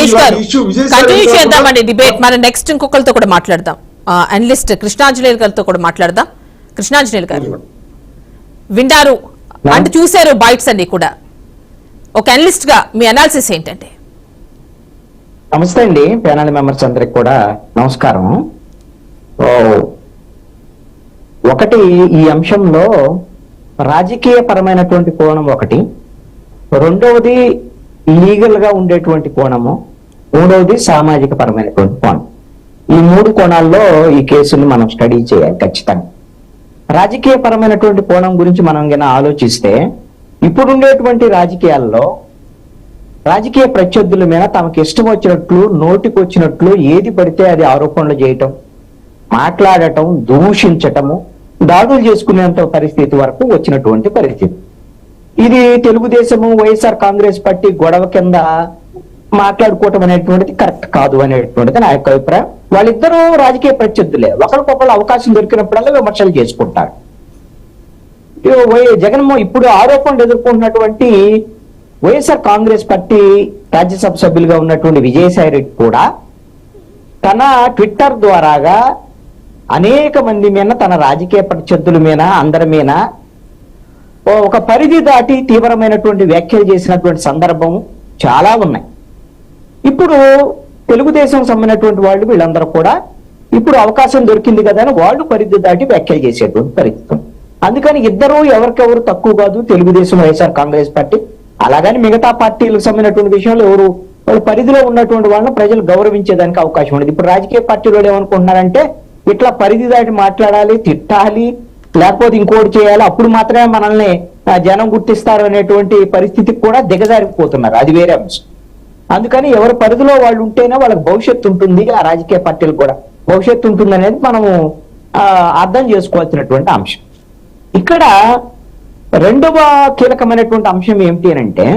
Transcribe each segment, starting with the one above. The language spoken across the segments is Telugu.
రమేష్ గారు కంటిన్యూ చేద్దామండి డిబేట్. మరి నెక్స్ట్ ఇంకొకరితో కూడా మాట్లాడదాం, అనలిస్ట్ కృష్ణాంజనేయులు గారితో కూడా మాట్లాడదాం. కృష్ణాంజనేయులు గారు వింటారు అంటే చూశారు బైట్స్ అన్ని కూడా, ఒక అనలిస్ట్ గా మీ అనాలిసిస్ ఏంటంటే? నమస్తే అండి, ప్యానల్ మెంబర్స్ అందరికి కూడా నమస్కారం. ఒకటి, ఈ అంశంలో రాజకీయ పరమైనటువంటి కోణం ఒకటి, రెండవది లీగల్ గా ఉండేటువంటి కోణము, మూడవది సామాజిక పరమైనటువంటి కోణం. ఈ మూడు కోణాల్లో ఈ కేసుని మనం స్టడీ చేయాలి ఖచ్చితంగా. రాజకీయ పరమైనటువంటి కోణం గురించి మనం కన్నా ఆలోచిస్తే, ఇప్పుడుండేటువంటి రాజకీయాల్లో రాజకీయ ప్రత్యర్థుల మీద తమకు ఇష్టం వచ్చినట్లు, నోటికి వచ్చినట్లు ఏది పడితే అది ఆరోపణలు చేయటం, మాట్లాడటం, దూషించటము, దాడులు చేసుకునేంత పరిస్థితి వరకు వచ్చినటువంటి పరిస్థితి. ఇది తెలుగుదేశము వైఎస్ఆర్ కాంగ్రెస్ పార్టీ గొడవ కింద మాట్లాడుకోవటం అనేటువంటిది కరెక్ట్ కాదు అనేటువంటిది నా యొక్క అభిప్రాయం. వాళ్ళిద్దరూ రాజకీయ ప్రత్యర్థులే, ఒకరికొకరు అవకాశం దొరికినప్పుడల్లా విమర్శలు చేసుకుంటారు. జగన్మోహన్ ఇప్పుడు ఆరోపణలు ఎదుర్కొంటున్నటువంటి వైఎస్ఆర్ కాంగ్రెస్ పార్టీ రాజ్యసభ సభ్యులుగా ఉన్నటువంటి విజయసాయి రెడ్డి కూడా తన ట్విట్టర్ ద్వారాగా అనేక మంది మీద, తన రాజకీయ ప్రత్యర్థుల మీద, అందరి మీద ఒక పరిధి దాటి తీవ్రమైనటువంటి వ్యాఖ్యలు చేసినటువంటి సందర్భం చాలా ఉన్నాయి. ఇప్పుడు తెలుగుదేశం సంబంధించినటువంటి వాళ్ళు వీళ్ళందరూ కూడా ఇప్పుడు అవకాశం దొరికింది కదా అని వాళ్ళు పరిధి దాటి వ్యాఖ్యలు చేసేటువంటి పరిస్థితి. అందుకని ఇద్దరు ఎవరికెవరు తక్కువ కాదు, తెలుగుదేశం వైఎస్ఆర్ కాంగ్రెస్ పార్టీ. అలాగని మిగతా పార్టీలకు సంబంధించినటువంటి విషయంలో వాళ్ళు పరిధిలో ఉన్నటువంటి వాళ్ళని ప్రజలు గౌరవించేదానికి అవకాశం ఉండదు. ఇప్పుడు రాజకీయ పార్టీలు ఏమనుకుంటున్నారంటే, ఇట్లా పరిధి దాటి మాట్లాడాలి, తిట్టాలి, లేకపోతే ఇంకోటి చేయాలి, అప్పుడు మాత్రమే మనల్ని జనం గుర్తిస్తారు అనేటువంటి పరిస్థితికి కూడా దిగజారిపోతున్నారు. అది వేరే అంశం. అందుకని ఎవరి పరిధిలో వాళ్ళు ఉంటేనే వాళ్ళకి భవిష్యత్తు ఉంటుంది, ఆ రాజకీయ పార్టీలకు కూడా భవిష్యత్తు ఉంటుంది అనేది మనము అర్థం చేసుకోవాల్సినటువంటి అంశం. ఇక్కడ రెండవ కీలకమైనటువంటి అంశం ఏమిటి అంటే,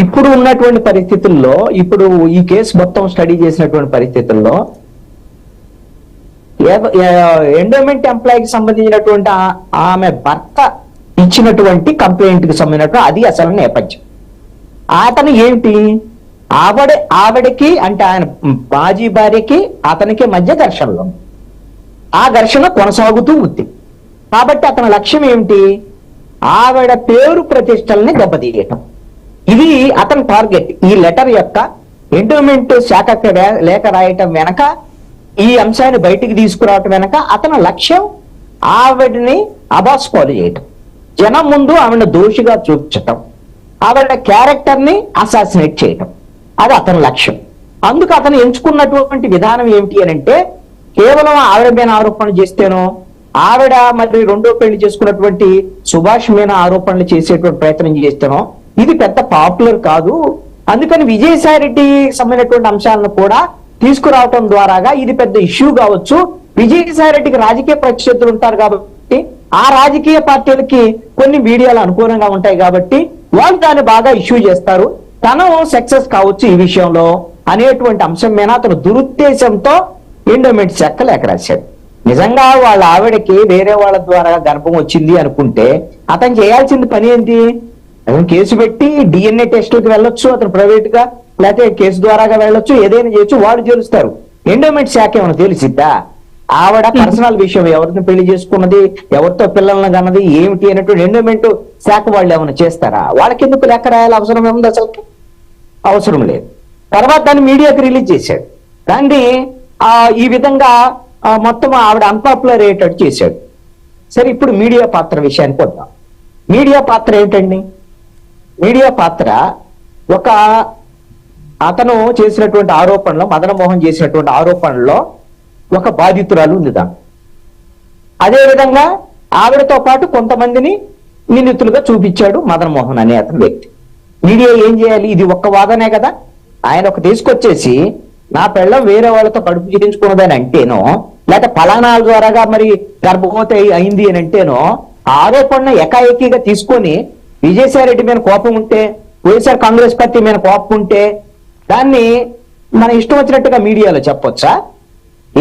ఇప్పుడు ఉన్నటువంటి పరిస్థితుల్లో, ఇప్పుడు ఈ కేసు మొత్తం స్టడీ చేసినటువంటి పరిస్థితుల్లో ఎండోమెంట్ ఎంప్లాయీకి సంబంధించినటువంటి ఆమె భర్త ఇచ్చినటువంటి కంప్లైంట్ కి సంబంధించినటువంటి అది అసలు నేపథ్యం. అతను ఏంటి, ఆవిడకి అంటే ఆయన మాజీ భార్యకి అతనికి మధ్య ఘర్షణలో, ఆ ఘర్షణ కొనసాగుతూ ఉంది. కాబట్టి అతని లక్ష్యం ఏమిటి, ఆవిడ పేరు ప్రతిష్టల్ని దెబ్బతీయటం. ఇది అతని టార్గెట్. ఈ లెటర్ యొక్క ఎండోమెంట్ శాఖకి లేఖ రాయటం వెనక, ఈ అంశాన్ని బయటికి తీసుకురావటం వెనక అతని లక్ష్యం ఆవిడని అబాస్పాలు చేయటం, జనం ముందు ఆవిడ దోషిగా చూపించటం, ఆవిడ క్యారెక్టర్ ని అసాసినేట్ చేయటం. అది అతని లక్ష్యం. అందుకు అతను ఎంచుకున్నటువంటి విధానం ఏమిటి అని అంటే, కేవలం ఆవిడ మీద ఆరోపణలు చేస్తేనో, ఆవిడ మరి రెండో పెళ్లి చేసుకున్నటువంటి సుభాష్ మీద ఆరోపణలు చేసేటువంటి ప్రయత్నం చేస్తేనో ఇది పెద్ద పాపులర్ కాదు. అందుకని విజయసాయి రెడ్డి సంబంధించినటువంటి అంశాలను కూడా తీసుకురావటం ద్వారాగా ఇది పెద్ద ఇష్యూ కావచ్చు. విజయసాయి రెడ్డికి రాజకీయ ప్రత్యర్థులు ఉంటారు కాబట్టి, ఆ రాజకీయ పార్టీలకి కొన్ని మీడియాలు అనుకూలంగా ఉంటాయి కాబట్టి వాళ్ళు దాన్ని బాగా ఇష్యూ చేస్తారు, తను సక్సెస్ కావచ్చు ఈ విషయంలో అనేటువంటి అంశం మీద అతను దురుద్దేశంతో ఎండోమెంట్ శాఖ లేఖ రాశాడు. నిజంగా వాళ్ళ ఆవిడకి వేరే వాళ్ళ ద్వారా గర్భం వచ్చింది అనుకుంటే అతను చేయాల్సింది పని ఏంటి, అతను కేసు పెట్టి డిఎన్ఏ టెస్టులకు వెళ్ళొచ్చు, అతను ప్రైవేట్ గా లేకపోతే కేసు ద్వారాగా వెళ్ళొచ్చు, ఏదైనా చేయొచ్చు, వాళ్ళు తెలుస్తారు. ఎండోమెంట్ శాఖ ఏమైనా తెలిసిద్దా? ఆవిడ పర్సనల్ విషయం, ఎవరిని పెళ్లి చేసుకున్నది, ఎవరితో పిల్లలను కన్నది ఏమిటి అనేటువంటి ఎండోమెంట్ శాఖ వాళ్ళు ఏమైనా చేస్తారా? వాళ్ళకి ఎందుకు లెక్క రాయాలి, అవసరం ఏముంది? అసలు అవసరం లేదు. తర్వాత దాన్ని మీడియాకి రిలీజ్ చేశాడు. దాన్ని ఈ విధంగా మొత్తం ఆవిడ అన్పాపులర్ అయ్యేటట్టు చేశాడు. సరే, ఇప్పుడు మీడియా పాత్ర విషయానికి వద్దాం. మీడియా పాత్ర ఏంటండి? మీడియా పాత్ర ఒక అతను చేసినటువంటి ఆరోపణలో, మదన్ మోహన్ చేసినటువంటి ఆరోపణలో ఒక బాధితురాలు ఉంది దాన్ని. అదేవిధంగా ఆవిడతో పాటు కొంతమందిని నిందితులుగా చూపించాడు మదన్ మోహన్ అనే అతని వ్యక్తి. మీడియా ఏం చేయాలి? ఇది ఒక్క వాదనే కదా. ఆయన ఒక తీసుకొచ్చేసి నా పెళ్ళం వేరే వాళ్ళతో కడుపు చేయించుకున్నదని అంటేనో, లేకపోతే ఫలానాల ద్వారాగా మరి గర్భవతి అయింది అని అంటేనో, ఆరోపణ ఏకాఏకీగా తీసుకొని విజయసాయి రెడ్డి మీద కోపం ఉంటే, వైఎస్ఆర్ కాంగ్రెస్ పార్టీ మీద కోపం ఉంటే దాన్ని మన ఇష్టం వచ్చినట్టుగా మీడియాలో చెప్పొచ్చా?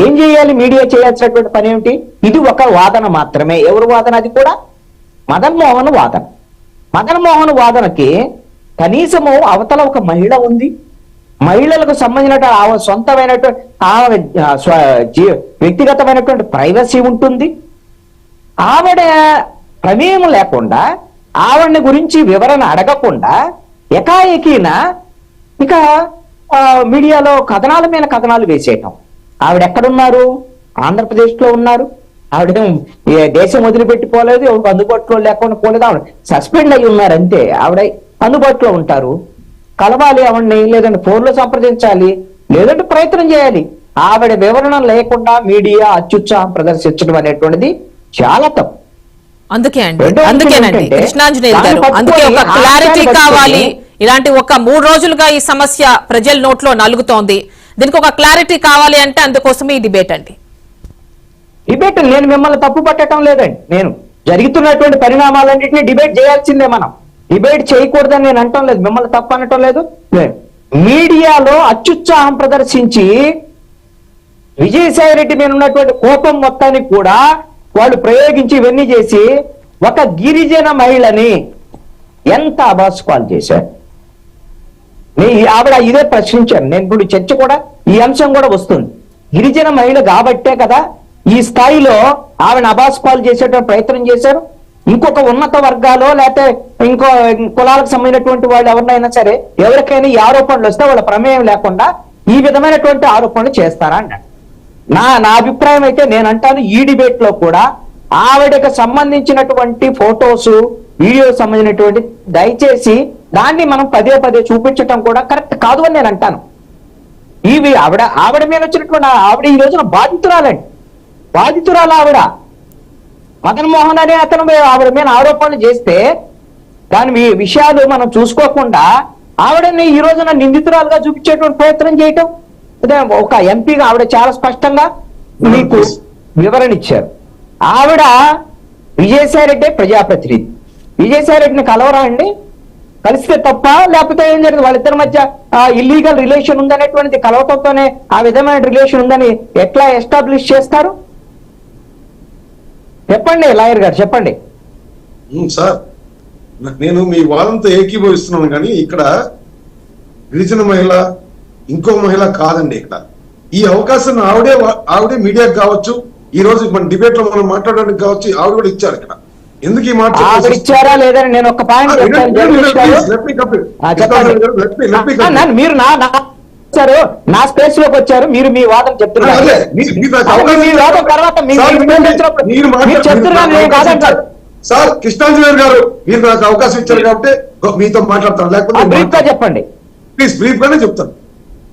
ఏం చేయాలి? మీడియా చేయాల్సినటువంటి పని ఏమిటి? ఇది ఒక వాదన మాత్రమే. ఎవరు వాదన? అది కూడా మదన్ మోహన్ వాదన. మదన్ మోహన్ వాదనకి కనీసము అవతల ఒక మహిళ ఉంది, మహిళలకు సంబంధించిన ఆమె సొంతమైనటువంటి ఆమె వ్యక్తిగతమైనటువంటి ప్రైవసీ ఉంటుంది. ఆవిడ ప్రమేయం లేకుండా ఆవిడని గురించి వివరణ అడగకుండా ఎకాఎకీన ఇక మీడియాలో కథనాల మీద కథనాలు వేసేయటం. ఆవిడ ఎక్కడున్నారు? ఆంధ్రప్రదేశ్ లో ఉన్నారు. ఆవిడ దేశం వదిలిపెట్టిపోలేదు, ఎవరికి అందుబాటులో లేకుండా పోలేదు. ఆవిడ సస్పెండ్ అయి ఉన్నారు అంతే. ఆవిడ అందుబాటులో ఉంటారు. కలవాలి ఆవిడని, లేదంటే ఫోన్లో సంప్రదించాలి, లేదంటే ప్రయత్నం చేయాలి. ఆవిడ వివరణ లేకుండా మీడియా అత్యుత్సాహం ప్రదర్శించడం అనేటువంటిది చాలా తప్పు. అందుకేనండి కృష్ణాంజనేయులు గారు, అందుకే ఒక క్లారిటీ కావాలి. ఇలాంటి ఒక 3 రోజులుగా ఈ సమస్య ప్రజల నోట్లో నలుగుతోంది. దీనికి ఒక క్లారిటీ కావాలి అంటే అందుకోసం ఈ డిబేట్ అండి. డిబేట్ నేను మిమ్మల్ని తప్పు పట్టడం లేదండి. నేను జరుగుతున్నటువంటి పరిణామాలన్నింటినీ డిబేట్ చేయాల్సిందే. మనం డిబేట్ చేయకూడదని నేను అంటం లేదు, మిమ్మల్ని తప్పు అనటం లేదు. మీడియాలో అత్యుత్సాహం ప్రదర్శించి విజయసాయి రెడ్డి మీద ఉన్నటువంటి కోపం మొత్తానికి కూడా వాళ్ళు ప్రయోగించి ఇవన్నీ చేసి ఒక గిరిజన మహిళని ఎంత అబాస్పాలు చేశారు. ఆవిడ ఇదే ప్రశ్నించాను నేను. ఇప్పుడు చర్చ కూడా ఈ అంశం కూడా వస్తుంది. గిరిజన మహిళ కాబట్టే కదా ఈ స్థాయిలో ఆవిడ అబాస్పాలు చేసేటువంటి ప్రయత్నం చేశారు. ఇంకొక ఉన్నత వర్గాలో లేకపోతే ఇంకో కులాలకు సంబంధించినటువంటి వాళ్ళు ఎవరినైనా సరే ఎవరికైనా ఈ ఆరోపణలు వస్తే వాళ్ళ ప్రమేయం లేకుండా ఈ విధమైనటువంటి ఆరోపణలు చేస్తారా అన్నాడు. నా అభిప్రాయం అయితే నేను అంటాను, ఈ డిబేట్ లో కూడా ఆవిడకు సంబంధించినటువంటి ఫొటోస్ వీడియో సంబంధించినటువంటి దయచేసి దాన్ని మనం పదే పదే చూపించటం కూడా కరెక్ట్ కాదు అని నేను అంటాను. ఇవి ఆవిడ మీద వచ్చినటువంటి ఆవిడ ఈ రోజున బాధితురాలండి. ఆవిడ మదన్ మోహన్ అనే అతను ఆవిడ మీద ఆరోపణలు చేస్తే దాని విషయాలు మనం చూసుకోకుండా ఆవిడని ఈ రోజున నిందితురాలుగా చూపించేటువంటి ప్రయత్నం చేయటం. ఒక ఎంపీగా ఆవిడ చాలా స్పష్టంగా మీకు వివరణ ఇచ్చారు. ఆవిడ విజయసాయి రెడ్డి ప్రజాప్రతినిధి. విజయసాయి రెడ్డిని కలవరా అండి? కలిస్తే తప్ప, లేకపోతే ఏం జరిగింది? వాళ్ళిద్దరి మధ్య ఇల్లీగల్ రిలేషన్ ఉందనేటువంటిది కలవటంతోనే ఆ విధమైన రిలేషన్ ఉందని ఎట్లా ఎస్టాబ్లిష్ చేస్తారు? చెప్పండి లాయర్ గారు, చెప్పండి. సార్, నేను మీ వాదంతో ఏకీభవిస్తున్నాను, కానీ ఇక్కడ గిరిజన మహిళ ఇంకో మహిళ కాదండి. ఇక్కడ ఈ అవకాశాన్ని ఆవిడే మీడియాకి కావచ్చు, ఈ రోజు మన డిబేట్ లో మనం మాట్లాడడానికి కావచ్చు, ఆవిడ కూడా ఇచ్చారు. ఇక్కడ ఎందుకు ఈ మాట ఇచ్చారా లేదని నేను ఒక పాయింట్ మీరు నా స్పేస్ లోకి వచ్చారు, మీరు మీ వాదం చెప్తున్నారు. సార్ కృష్ణాంజనేయులు గారు, మీరు నాకు అవకాశం ఇచ్చారు కాబట్టి మీతో మాట్లాడతాను, లేకపోతే బ్రీఫ్ గా చెప్పండి ప్లీజ్. బ్రీఫ్ గానే చెప్తాను.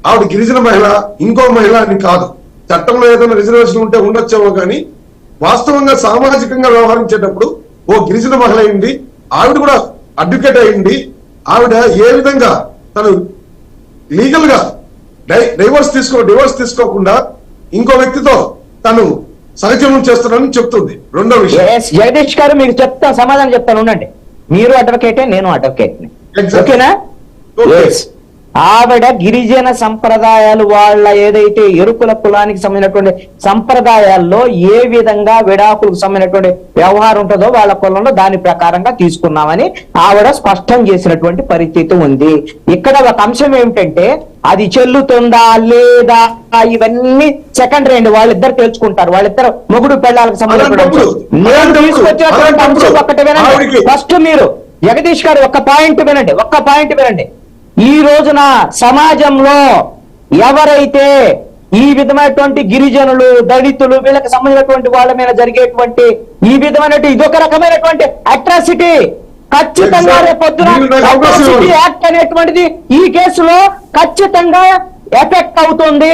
ఆవిడ గిరిజన మహిళ ఇంకో మహిళ అని కాదు. చట్టంలో ఏదైనా రిజర్వేషన్ ఉంటే ఉండొచ్చేమో, కానీ వాస్తవంగా సామాజికంగా వ్యవహరించేటప్పుడు ఓ గిరిజన మహిళ అయింది, ఆవిడ కూడా అడ్వకేట్ అయింది. ఆవిడ ఏ విధంగా తను లీగల్ గా డివోర్స్ తీసుకోకుండా ఇంకో వ్యక్తితో తను సహజీవనం చేస్తున్నానని చెప్తుంది. రెండో విషయం, జగదీష్ గారు మీకు సమాధానం చెప్తాను ఉండండి. మీరు అడ్వకేటే, నేను అడ్వకేట్. ఓకేనా? ఆవిడ గిరిజన సంప్రదాయాలు, వాళ్ళ ఏదైతే ఎరుకుల కులానికి సంబంధించినటువంటి సంప్రదాయాల్లో ఏ విధంగా విడాకులకు సంబంధించినటువంటి వ్యవహారం ఉంటుందో వాళ్ళ కులంలో దాని ప్రకారంగా తీసుకున్నామని ఆవిడ స్పష్టం చేసినటువంటి పరిస్థితి ఉంది. ఇక్కడ ఒక అంశం ఏమిటంటే అది చెల్లుతుందా లేదా ఇవన్నీ సెకండరీ అండి. వాళ్ళిద్దరు తెలుసుకుంటారు. వాళ్ళిద్దరు మొగుడు పెళ్ళాలకు సంబంధించిన నేను తీసుకొచ్చినటువంటి అంశం ఒక్కటి వినండి. ఫస్ట్ మీరు జగదీష్ గారు ఒక్క పాయింట్ వినండి. ఈ రోజున సమాజంలో ఎవరైతే ఈ విధమైనటువంటి గిరిజనులు, దళితులు, వీళ్ళకి సంబంధించినటువంటి వాళ్ళ మీద జరిగేటువంటి ఈ విధమైనటువంటి ఇదొక రకమైనటువంటి అట్రాసిటీ, ఖచ్చితంగా రేపొద్దున అట్రాసిటీ యాక్ట్ అనేటువంటిది ఈ కేసులో ఖచ్చితంగా ఎఫెక్ట్ అవుతుంది.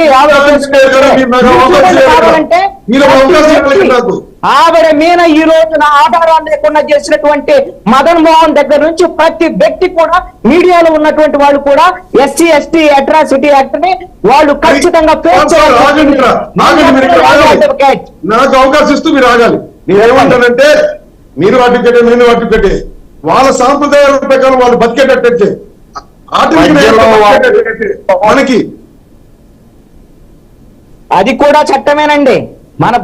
ఆవిడ మీద ఈ రోజున ఆధారాలు లేకుండా చేసినటువంటి మదన్ మోహన్ దగ్గర నుంచి ప్రతి వ్యక్తి కూడా, మీడియాలో ఉన్నటువంటి వాళ్ళు కూడా ఎస్సీ ఎస్టీ అట్రాసిటీ యాక్ట్ ని వాళ్ళు ఖచ్చితంగా నాకు అవకాశం ఇస్తూ మీరు ఆగాలి. నేనేమంటానంటే మీరు అడ్వకేటే, నేను అడ్వకేటే, వాళ్ళ సాంప్రదాయాల ప్రకారం వాళ్ళు బతికేటట్టే మనకి అది కూడా చట్టమేనండి. మన